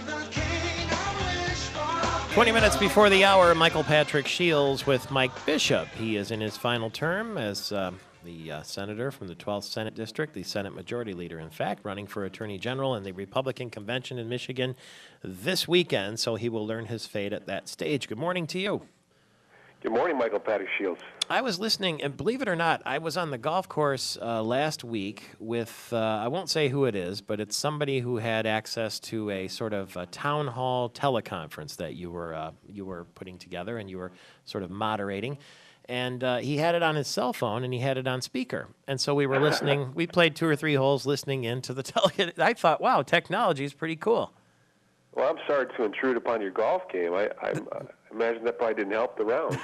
the king I wish for. 20 minutes before the hour, Michael Patrick Shields with Mike Bishop. He is in his final term as the senator from the 12th Senate District, the Senate Majority Leader, in fact, running for Attorney General in the Republican Convention in Michigan this weekend, so he will learn his fate at that stage. Good morning to you. Good morning, Michael Patrick Shields. I was listening, and believe it or not, I was on the golf course last week with, I won't say who it is, but it's somebody who had access to a sort of a town hall teleconference that you were putting together and you were sort of moderating. And he had it on his cell phone, and he had it on speaker. And so we were listening. We played 2 or 3 holes listening into the tele. I thought, wow, technology is pretty cool. Well, I'm sorry to intrude upon your golf game. I imagine that probably didn't help the round.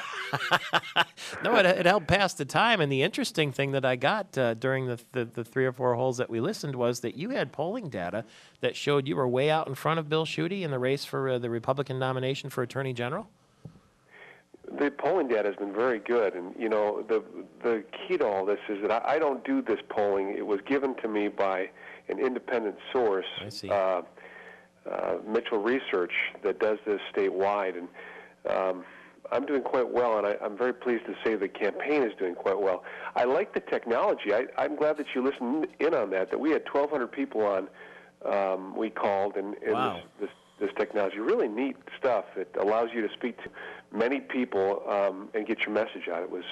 No, it helped pass the time. And the interesting thing that I got during the 3 or 4 holes that we listened was that you had polling data that showed you were way out in front of Bill Schuette in the race for the Republican nomination for Attorney General. The polling data has been very good, and you know the key to all this is that I don't do this polling. It was given to me by an independent source, I see. Mitchell Research, that does this statewide, and I'm doing quite well, and I'm very pleased to say the campaign is doing quite well. I like the technology. I'm glad that you listened in on that. That we had 1,200 people on. We called, and wow. This technology, really neat stuff. It allows you to speak to many people and get your message out. It was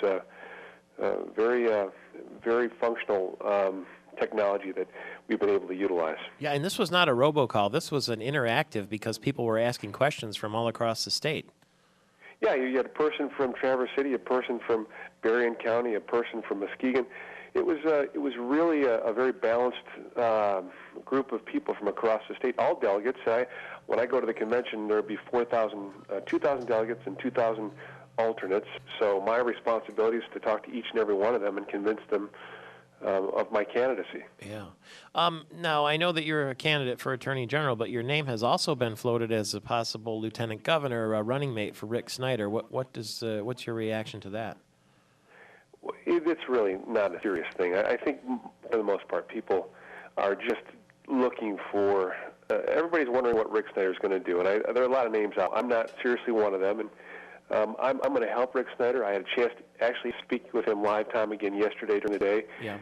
very functional technology that we've been able to utilize. Yeah, and this was not a robocall. This was an interactive because people were asking questions from all across the state. Yeah, you had a person from Traverse City, a person from Berrien County, a person from Muskegon. It was really a very balanced group of people from across the state, all delegates. When I go to the convention, there will be 2,000 delegates and 2,000 alternates. So my responsibility is to talk to each and every one of them and convince them of my candidacy. Yeah. Now, I know that you're a candidate for Attorney General, but your name has also been floated as a possible Lieutenant Governor running mate for Rick Snyder. What's your reaction to that? It's really not a serious thing. I think, for the most part, people are just looking for. Everybody's wondering what Rick Snyder's going to do, and there are a lot of names out. I'm not seriously one of them, and I'm going to help Rick Snyder. I had a chance to actually speak with him live time again yesterday during the day. Yeah.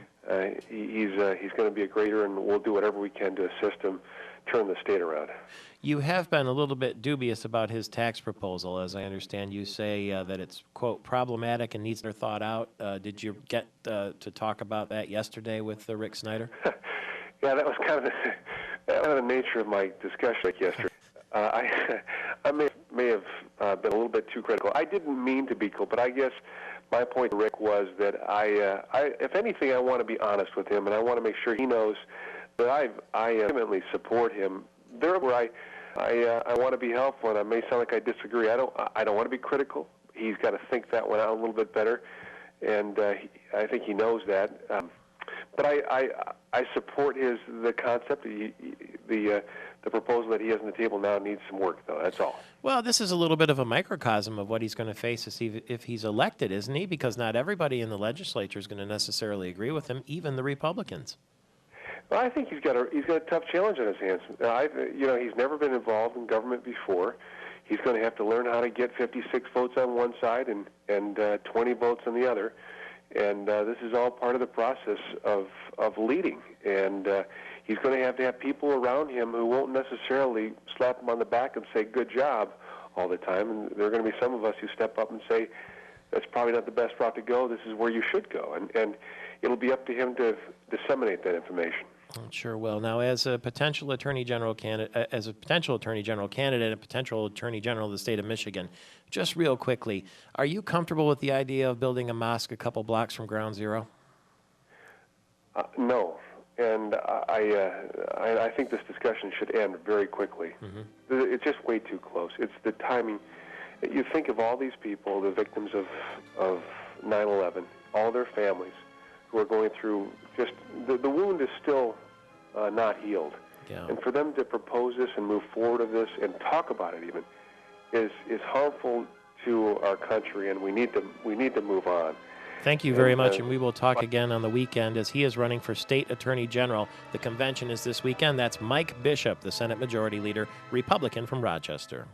He's going to be a greater, and we'll do whatever we can to assist him turn the state around. You have been a little bit dubious about his tax proposal, as I understand. You say that it's, quote, problematic and needs to be thought out. Did you get to talk about that yesterday with Rick Snyder? Yeah, that was kind of the nature of my discussion yesterday. I may have been a little bit too critical. I didn't mean to be critical, but I guess my point to Rick was that if anything, I want to be honest with him, and I want to make sure he knows that I vehemently support him. There where I want to be helpful, and I may sound like I disagree. I don't want to be critical. He's got to think that one out a little bit better, and I think he knows that. But I support the concept. The proposal that he has on the table now needs some work, though. That's all. Well, this is a little bit of a microcosm of what he's going to face if he's elected, isn't he? Because not everybody in the legislature is going to necessarily agree with him, even the Republicans. Well, I think he's got a tough challenge on his hands. He's never been involved in government before. He's going to have to learn how to get 56 votes on one side and 20 votes on the other. And this is all part of the process of leading. And he's going to have people around him who won't necessarily slap him on the back and say, good job, all the time. And there are going to be some of us who step up and say, that's probably not the best route to go. This is where you should go. And it'll be up to him to disseminate that information. Sure will. Now, as a potential Attorney General candidate, and a potential Attorney General of the state of Michigan, just real quickly, are you comfortable with the idea of building a mosque a couple blocks from Ground Zero? No, and I think this discussion should end very quickly. Mm-hmm. It's just way too close. It's the timing. You think of all these people, the victims of 9/11, all their families who are going through just the wound is still not healed. Yeah. And for them to propose this and move forward with this and talk about it even is harmful to our country, and we need to move on. Thank you very much, and we will talk again on the weekend as he is running for State Attorney General. The convention is this weekend. That's Mike Bishop, the Senate Majority Leader, Republican from Rochester.